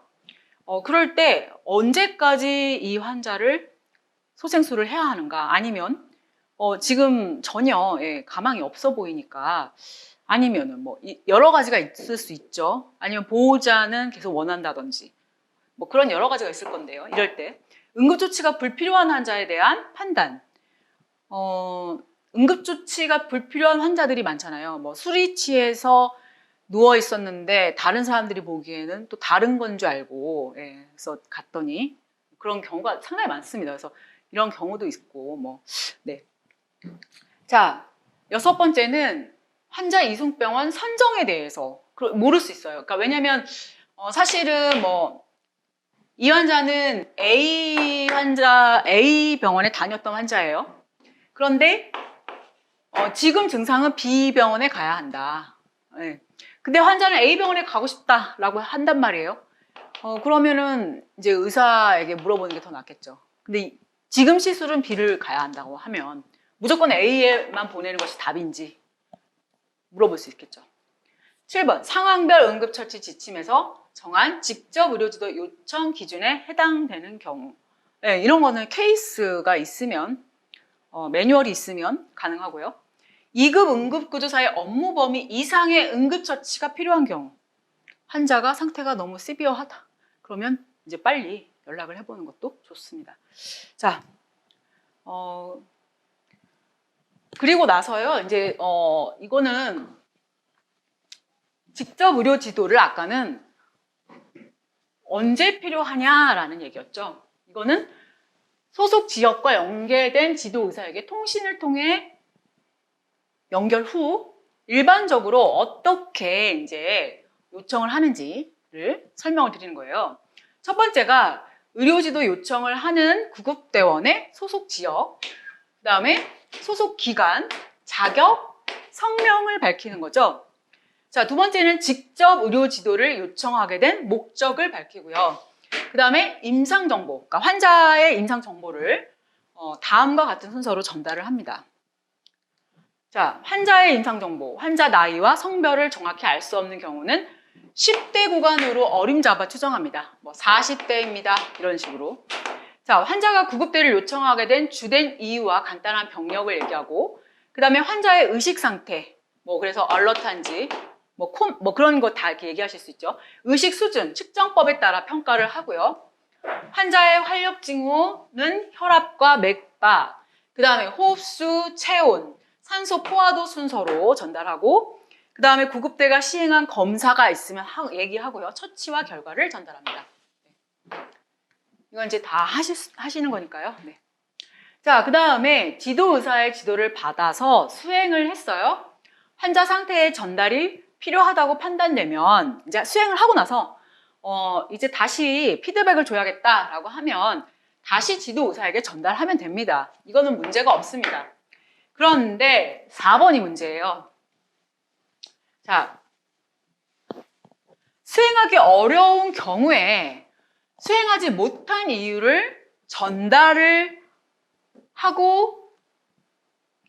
그럴 때 언제까지 이 환자를 소생술을 해야 하는가, 아니면 지금 전혀 가망이 없어 보이니까 아니면은 뭐 여러 가지가 있을 수 있죠. 아니면 보호자는 계속 원한다든지 뭐 그런 여러 가지가 있을 건데요. 이럴 때 응급조치가 불필요한 환자에 대한 판단. 응급조치가 불필요한 환자들이 많잖아요. 뭐 술이 취해서 누워 있었는데 다른 사람들이 보기에는 또 다른 건 줄 알고, 예, 그래서 갔더니 그런 경우가 상당히 많습니다. 그래서 이런 경우도 있고, 뭐, 네. 자, 6번째는 환자 이송병원 선정에 대해서 모를 수 있어요. 그러니까 왜냐면 사실은 뭐 이 환자는 A 병원에 다녔던 환자예요. 그런데 지금 증상은 B 병원에 가야 한다. 네. 근데 환자는 A 병원에 가고 싶다라고 한단 말이에요. 그러면은 이제 의사에게 물어보는 게 더 낫겠죠. 근데 지금 시술은 B를 가야 한다고 하면 무조건 A에만 보내는 것이 답인지 물어볼 수 있겠죠. 7번 상황별 응급처치 지침에서 정한 직접 의료지도 요청 기준에 해당되는 경우. 네, 이런 거는 케이스가 있으면 매뉴얼이 있으면 가능하고요. 2급 응급구조사의 업무 범위 이상의 응급처치가 필요한 경우, 환자가 상태가 너무 시비어하다. 그러면 이제 빨리 연락을 해보는 것도 좋습니다. 자, 그리고 나서요. 이제 이거는 직접 의료 지도를 아까는 언제 필요하냐라는 얘기였죠. 이거는 소속 지역과 연계된 지도 의사에게 통신을 통해 연결 후 일반적으로 어떻게 이제 요청을 하는지를 설명을 드리는 거예요. 첫 번째가 의료지도 요청을 하는 구급대원의 소속 지역, 그 다음에 소속 기관, 자격, 성명을 밝히는 거죠. 자, 두 번째는 직접 의료지도를 요청하게 된 목적을 밝히고요. 그 다음에 임상정보, 그러니까 환자의 임상정보를 다음과 같은 순서로 전달을 합니다. 자, 환자의 임상정보, 환자 나이와 성별을 정확히 알 수 없는 경우는 10대 구간으로 어림잡아 추정합니다. 뭐 40대입니다. 이런 식으로. 자, 환자가 구급대를 요청하게 된 주된 이유와 간단한 병력을 얘기하고, 그 다음에 환자의 의식 상태, 뭐 그래서 얼럿한지, 뭐 그런 거 다 이렇게 얘기하실 수 있죠. 의식 수준, 측정법에 따라 평가를 하고요. 환자의 활력 징후는 혈압과 맥박, 그 다음에 호흡수, 체온, 산소 포화도 순서로 전달하고, 그 다음에 구급대가 시행한 검사가 있으면 얘기하고요. 처치와 결과를 전달합니다. 네. 이건 이제 다 하시는 거니까요. 네. 자, 그 다음에 지도의사의 지도를 받아서 수행을 했어요. 환자 상태의 전달이 필요하다고 판단되면 이제 수행을 하고 나서 이제 다시 피드백을 줘야겠다라고 하면 다시 지도의사에게 전달하면 됩니다. 이거는 문제가 없습니다. 그런데 4번이 문제예요. 자, 수행하기 어려운 경우에 수행하지 못한 이유를 전달을 하고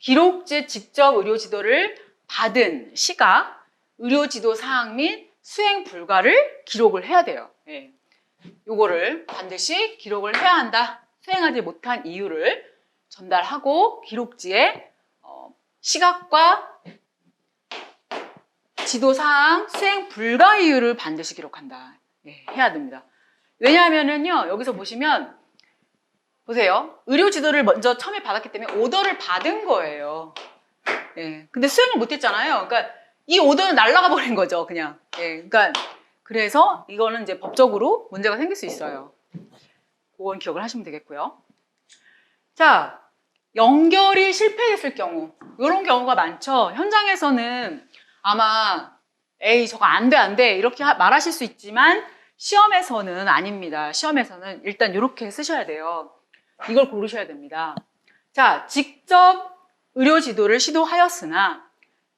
기록지 직접 의료지도를 받은 시각, 의료지도 사항 및 수행 불가를 기록을 해야 돼요. 예. 요거를 반드시 기록을 해야 한다. 수행하지 못한 이유를 전달하고 기록지에 시각과 지도사항 수행 불가 이유를 반드시 기록한다. 예, 해야 됩니다. 왜냐하면은요, 여기서 보시면, 보세요. 의료 지도를 먼저 처음에 받았기 때문에 오더를 받은 거예요. 예, 근데 수행을 못했잖아요. 그러니까 이 오더는 날아가 버린 거죠, 그냥. 예, 그러니까 그래서 이거는 이제 법적으로 문제가 생길 수 있어요. 그건 기억을 하시면 되겠고요. 자, 연결이 실패했을 경우, 이런 경우가 많죠. 현장에서는 아마 에이 저거 안 돼 이렇게 말하실 수 있지만 시험에서는 아닙니다. 시험에서는 일단 이렇게 쓰셔야 돼요. 이걸 고르셔야 됩니다. 자, 직접 의료 지도를 시도하였으나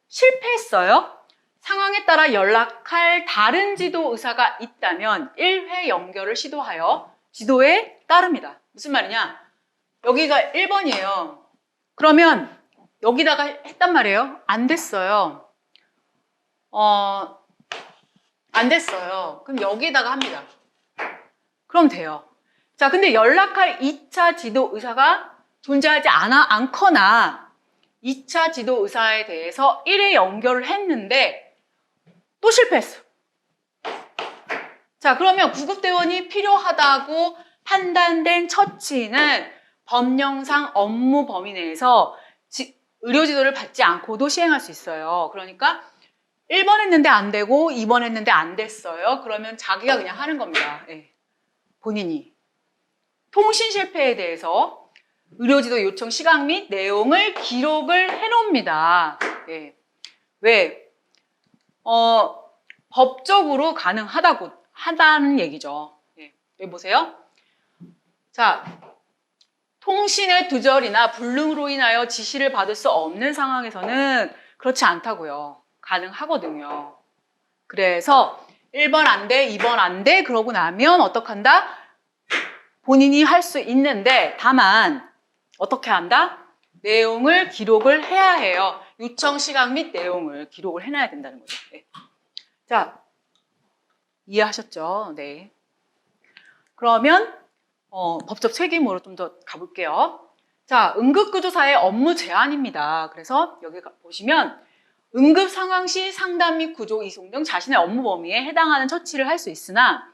실패했어요. 상황에 따라 연락할 다른 지도 의사가 있다면 1회 연결을 시도하여 지도에 따릅니다. 무슨 말이냐? 여기가 1번이에요. 그러면 여기다가 했단 말이에요. 안 됐어요. 안 됐어요. 그럼 여기다가 합니다. 그럼 돼요. 자, 근데 연락할 2차 지도 의사가 존재하지 않거나 2차 지도 의사에 대해서 1회 연결을 했는데 또 실패했어. 자, 그러면 구급대원이 필요하다고 판단된 처치는 법령상 업무 범위 내에서 의료지도를 받지 않고도 시행할 수 있어요. 그러니까 1번 했는데 안 되고 2번 했는데 안 됐어요. 그러면 자기가 그냥 하는 겁니다. 네. 본인이. 통신 실패에 대해서 의료지도 요청 시각 및 내용을 기록을 해놓습니다. 네. 왜? 법적으로 하다는 얘기죠. 네. 여기 보세요. 자, 통신의 두절이나 불능으로 인하여 지시를 받을 수 없는 상황에서는 그렇지 않다고요. 가능하거든요. 그래서 1번 안 돼, 2번 안 돼, 그러고 나면 어떡한다? 본인이 할 수 있는데 다만 어떻게 한다? 내용을 기록을 해야 해요. 요청 시각 및 내용을 기록을 해놔야 된다는 거죠. 네. 자, 이해하셨죠? 네. 그러면 법적 책임으로 좀 더 가볼게요. 자, 응급구조사의 업무 제한입니다. 그래서 여기 보시면 응급 상황 시 상담 및 구조, 이송 등 자신의 업무 범위에 해당하는 처치를 할 수 있으나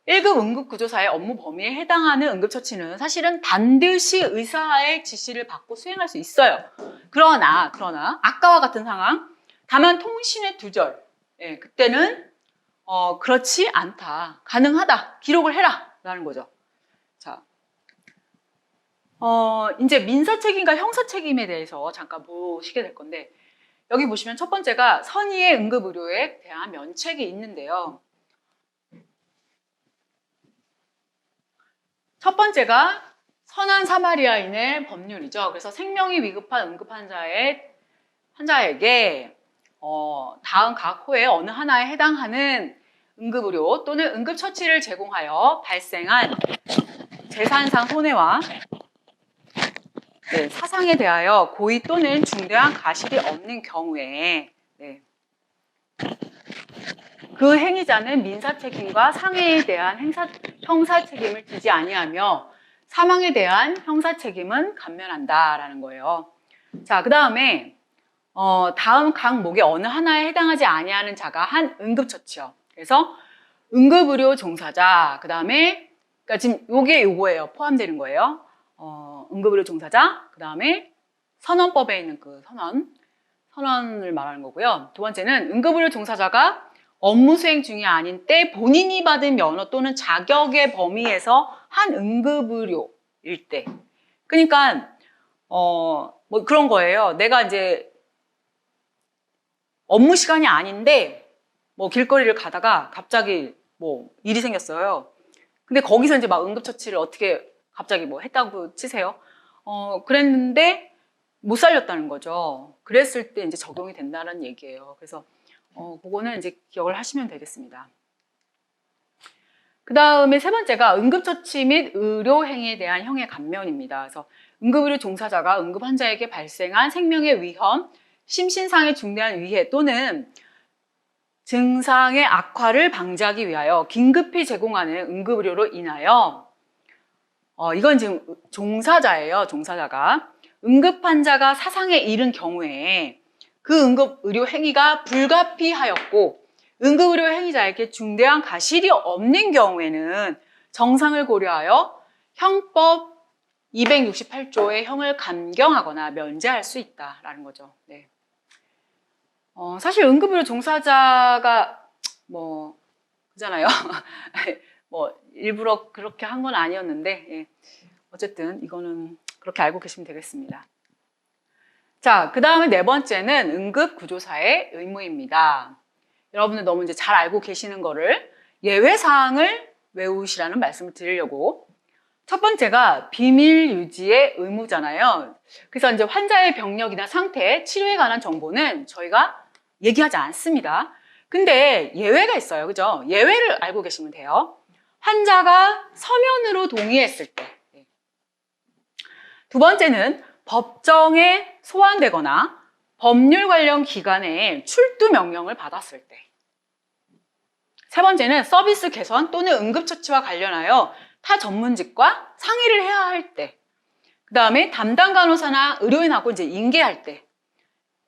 1급 응급구조사의 업무 범위에 해당하는 응급처치는 사실은 반드시 의사의 지시를 받고 수행할 수 있어요. 그러나 아까와 같은 상황, 다만 통신의 두절, 예, 그때는 그렇지 않다, 가능하다, 기록을 해라 라는 거죠. 자, 이제 민사책임과 형사책임에 대해서 잠깐 보시게 될 건데 여기 보시면 첫 번째가 선의의 응급의료에 대한 면책이 있는데요. 첫 번째가 선한 사마리아인의 법률이죠. 그래서 생명이 위급한 응급 환자에게 다음 각 호의 어느 하나에 해당하는 응급의료 또는 응급처치를 제공하여 발생한 재산상 손해와 네, 사상에 대하여 고의 또는 중대한 과실이 없는 경우에 네, 그 행위자는 민사책임과 상해에 대한 형사책임을 지지 아니하며 사망에 대한 형사책임은 감면한다라는 거예요. 자, 그 다음에 다음 각 목의 어느 하나에 해당하지 아니하는 자가 한 응급처치요. 그래서 응급의료 종사자, 그 다음에 그러니까 지금 요거예요. 포함되는 거예요. 응급의료 종사자, 그 다음에 선언법에 있는 그 선언을 말하는 거고요. 두 번째는 응급의료 종사자가 업무 수행 중이 아닌 때 본인이 받은 면허 또는 자격의 범위에서 한 응급의료일 때. 그러니까 뭐 그런 거예요. 내가 이제 업무 시간이 아닌데 뭐 길거리를 가다가 갑자기 뭐 일이 생겼어요. 근데 거기서 이제 막 응급처치를 어떻게 갑자기 뭐 했다고 치세요. 그랬는데 못 살렸다는 거죠. 그랬을 때 이제 적용이 된다는 얘기예요. 그래서 그거는 이제 기억을 하시면 되겠습니다. 그 다음에 세 번째가 응급처치 및 의료행위에 대한 형의 감면입니다. 그래서 응급의료 종사자가 응급 환자에게 발생한 생명의 위험, 심신상의 중대한 위해 또는 증상의 악화를 방지하기 위하여 긴급히 제공하는 응급의료로 인하여 이건 지금 종사자예요. 종사자가 응급 환자가 사상에 이른 경우에 그 응급의료 행위가 불가피하였고 응급의료 행위자에게 중대한 과실이 없는 경우에는 정상을 고려하여 형법 268조의 형을 감경하거나 면제할 수 있다라는 거죠. 네. 사실 응급의료 종사자가 뭐 그잖아요. 뭐 일부러 그렇게 한 건 아니었는데 예. 어쨌든 이거는 그렇게 알고 계시면 되겠습니다. 자, 그 다음에 네 번째는 응급구조사의 의무입니다. 여러분들 너무 이제 잘 알고 계시는 거를 예외사항을 외우시라는 말씀을 드리려고. 첫 번째가 비밀 유지의 의무잖아요. 그래서 이제 환자의 병력이나 상태, 치료에 관한 정보는 저희가 얘기하지 않습니다. 근데 예외가 있어요. 그죠? 예외를 알고 계시면 돼요. 환자가 서면으로 동의했을 때. 두 번째는 법정에 소환되거나 법률 관련 기관에 출두 명령을 받았을 때. 세 번째는 서비스 개선 또는 응급처치와 관련하여 타 전문직과 상의를 해야 할 때. 그 다음에 담당 간호사나 의료인하고 이제 인계할 때.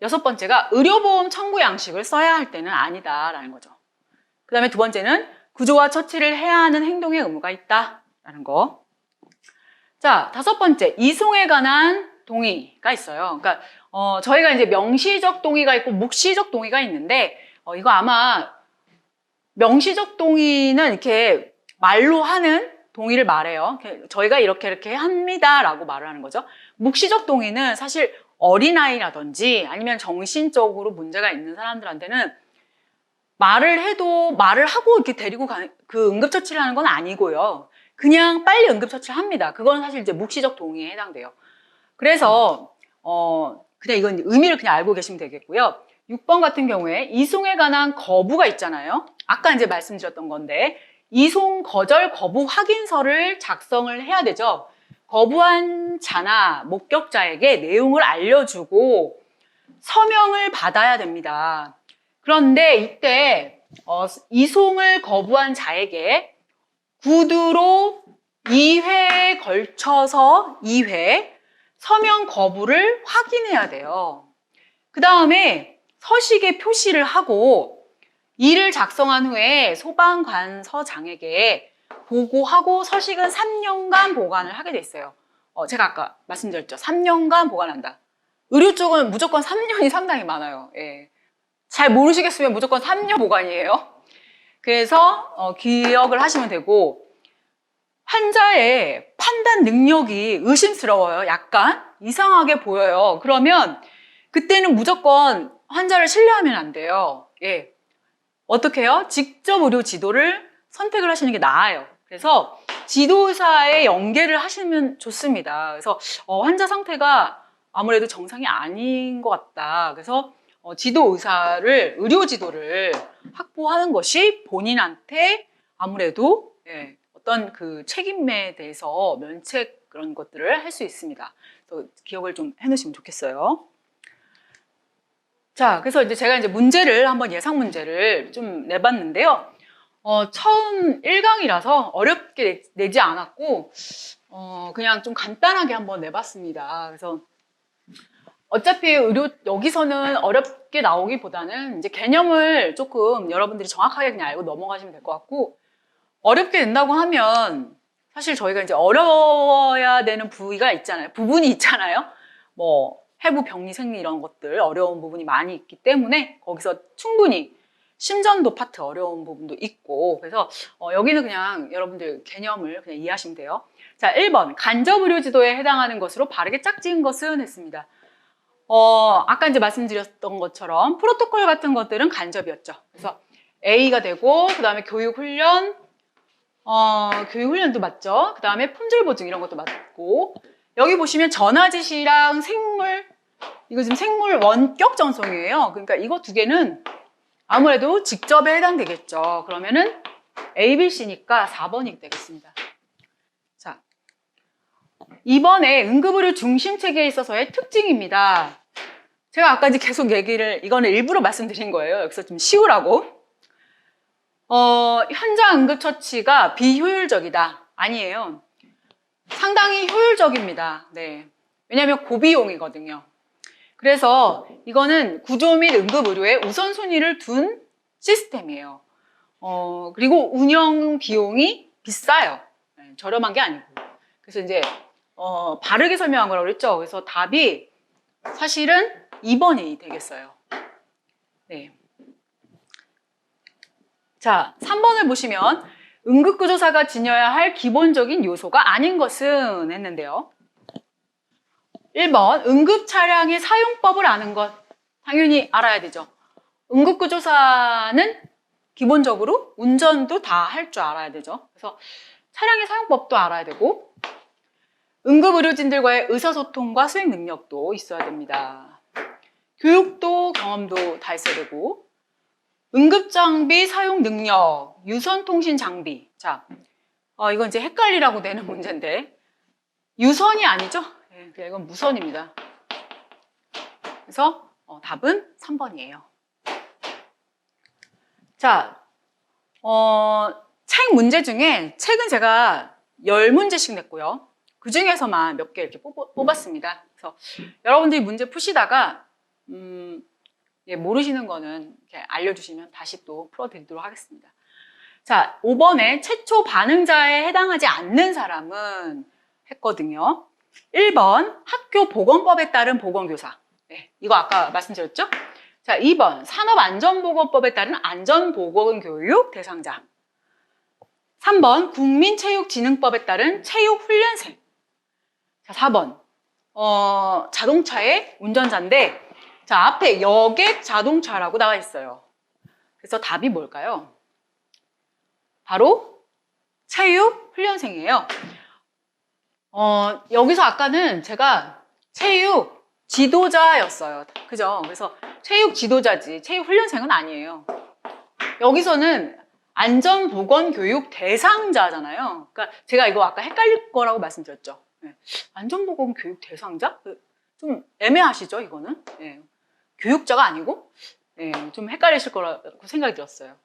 6번째가 의료보험 청구 양식을 써야 할 때는 아니다라는 거죠. 그 다음에 2번째는 구조와 처치를 해야 하는 행동의 의무가 있다라는 거. 자, 5번째, 이송에 관한 동의가 있어요. 그러니까 저희가 이제 명시적 동의가 있고 묵시적 동의가 있는데 이거 아마 명시적 동의는 이렇게 말로 하는 동의를 말해요. 저희가 이렇게 합니다라고 말을 하는 거죠. 묵시적 동의는 사실 어린아이라든지 아니면 정신적으로 문제가 있는 사람들한테는 말을 해도 말을 하고 이렇게 데리고 가는 그 응급처치를 하는 건 아니고요. 그냥 빨리 응급처치를 합니다. 그건 사실 이제 묵시적 동의에 해당돼요. 그래서 그냥 이건 의미를 그냥 알고 계시면 되겠고요. 6번 같은 경우에 이송에 관한 거부가 있잖아요. 아까 이제 말씀드렸던 건데 이송 거절 거부 확인서를 작성을 해야 되죠. 거부한 자나 목격자에게 내용을 알려주고 서명을 받아야 됩니다. 그런데 이때 이송을 거부한 자에게 구두로 2회에 걸쳐서 2회 서명 거부를 확인해야 돼요. 그 다음에 서식에 표시를 하고 이를 작성한 후에 소방관서장에게 보고하고 서식은 3년간 보관을 하게 돼 있어요. 제가 아까 말씀드렸죠. 3년간 보관한다. 의료 쪽은 무조건 3년이 상당히 많아요. 예. 잘 모르시겠으면 무조건 3년 보관이에요. 그래서 기억을 하시면 되고 환자의 판단 능력이 의심스러워요. 약간 이상하게 보여요. 그러면 그때는 무조건 환자를 신뢰하면 안 돼요. 예. 어떻게 해요? 직접 의료 지도를 선택을 하시는 게 나아요. 그래서 지도사에 연계를 하시면 좋습니다. 그래서 환자 상태가 아무래도 정상이 아닌 것 같다. 그래서 지도 의사를, 의료 지도를 확보하는 것이 본인한테 아무래도 어떤 그 책임에 대해서 면책 그런 것들을 할 수 있습니다. 그래서 기억을 좀 해놓으시면 좋겠어요. 자, 그래서 이제 제가 이제 문제를 한번 예상 문제를 좀 내봤는데요. 처음 1강이라서 어렵게 내지 않았고, 그냥 좀 간단하게 한번 내봤습니다. 그래서 어차피 여기서는 어렵게 나오기보다는 이제 개념을 조금 여러분들이 정확하게 그냥 알고 넘어가시면 될 것 같고, 어렵게 된다고 하면 사실 저희가 이제 어려워야 되는 부분이 있잖아요. 뭐, 해부, 병리, 생리 이런 것들 어려운 부분이 많이 있기 때문에 거기서 충분히 심전도 파트 어려운 부분도 있고 그래서 여기는 그냥 여러분들 개념을 그냥 이해하시면 돼요. 자, 1번 간접의료지도에 해당하는 것으로 바르게 짝지은 것은 했습니다. 아까 이제 말씀드렸던 것처럼 프로토콜 같은 것들은 간접이었죠. 그래서 A가 되고 그 다음에 교육훈련 교육훈련도 맞죠. 그 다음에 품질보증 이런 것도 맞고 여기 보시면 전화지시랑 이거 지금 생물 원격 전송이에요. 그러니까 이거 두 개는 아무래도 직접에 해당되겠죠. 그러면은 A, B, C니까 4번이 되겠습니다. 자, 이번에 응급의료 중심체계에 있어서의 특징입니다. 제가 아까 이제 계속 이거는 일부러 말씀드린 거예요. 여기서 좀 쉬우라고. 현장 응급처치가 비효율적이다. 아니에요. 상당히 효율적입니다. 네. 왜냐하면 고비용이거든요. 그래서 이거는 구조 및 응급의료에 우선순위를 둔 시스템이에요. 그리고 운영 비용이 비싸요. 네, 저렴한 게 아니고. 그래서 이제 바르게 설명한 거라고 그랬죠. 그래서 답이 사실은 2번이 되겠어요. 네. 자, 3번을 보시면 응급구조사가 지녀야 할 기본적인 요소가 아닌 것은 했는데요. 1번 응급차량의 사용법을 아는 것 당연히 알아야 되죠. 응급구조사는 기본적으로 운전도 다 할 줄 알아야 되죠. 그래서 차량의 사용법도 알아야 되고 응급의료진들과의 의사소통과 수행 능력도 있어야 됩니다. 교육도 경험도 다 있어야 되고 응급장비 사용 능력, 유선통신 장비. 자, 이건 이제 헷갈리라고 되는 문제인데 유선이 아니죠? 네, 그냥 이건 무선입니다. 그래서 답은 3번이에요. 자, 책 문제 중에 책은 제가 10문제씩 냈고요. 그 중에서만 몇 개 이렇게 뽑았습니다. 그래서 여러분들이 문제 푸시다가 모르시는 거는 이렇게 알려주시면 다시 또 풀어드리도록 하겠습니다. 자, 5번에 최초 반응자에 해당하지 않는 사람은 했거든요. 1번 학교 보건법에 따른 보건교사. 네, 이거 아까 말씀드렸죠? 자, 2번 산업안전보건법에 따른 안전보건교육 대상자. 3번 국민체육진흥법에 따른 체육훈련생. 자, 4번 자동차의 운전자인데 자, 앞에 여객 자동차라고 나와 있어요. 그래서 답이 뭘까요? 바로 체육훈련생이에요. 여기서 아까는 제가 체육 지도자였어요. 그죠? 그래서 체육 지도자지 체육훈련생은 아니에요. 여기서는 안전보건교육 대상자잖아요. 그러니까 제가 이거 아까 헷갈릴 거라고 말씀드렸죠. 네. 안전보건교육 대상자? 좀 애매하시죠, 이거는? 네. 교육자가 아니고 네, 좀 헷갈리실 거라고 생각이 들었어요.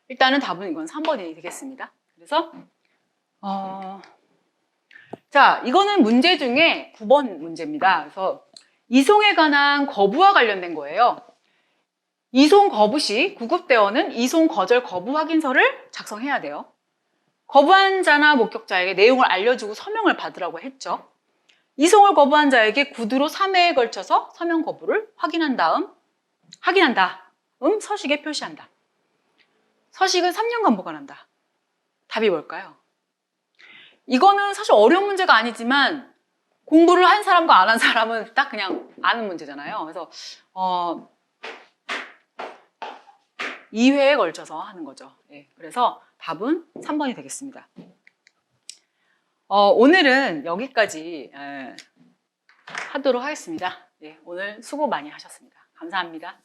일단은 답은 이건 3번이 되겠습니다. 그래서 자, 이거는 문제 중에 9번 문제입니다. 그래서 이송에 관한 거부와 관련된 거예요. 이송 거부 시 구급대원은 이송 거절 거부 확인서를 작성해야 돼요. 거부한 자나 목격자에게 내용을 알려주고 서명을 받으라고 했죠. 이송을 거부한 자에게 구두로 3회에 걸쳐서 서명 거부를 확인한 다음 서식에 표시한다. 서식은 3년간 보관한다. 답이 뭘까요? 이거는 사실 어려운 문제가 아니지만 공부를 한 사람과 안 한 사람은 딱 그냥 아는 문제잖아요. 그래서 2회에 걸쳐서 하는 거죠. 예, 그래서 답은 3번이 되겠습니다. 오늘은 여기까지 하도록 하겠습니다. 예, 오늘 수고 많이 하셨습니다. 감사합니다.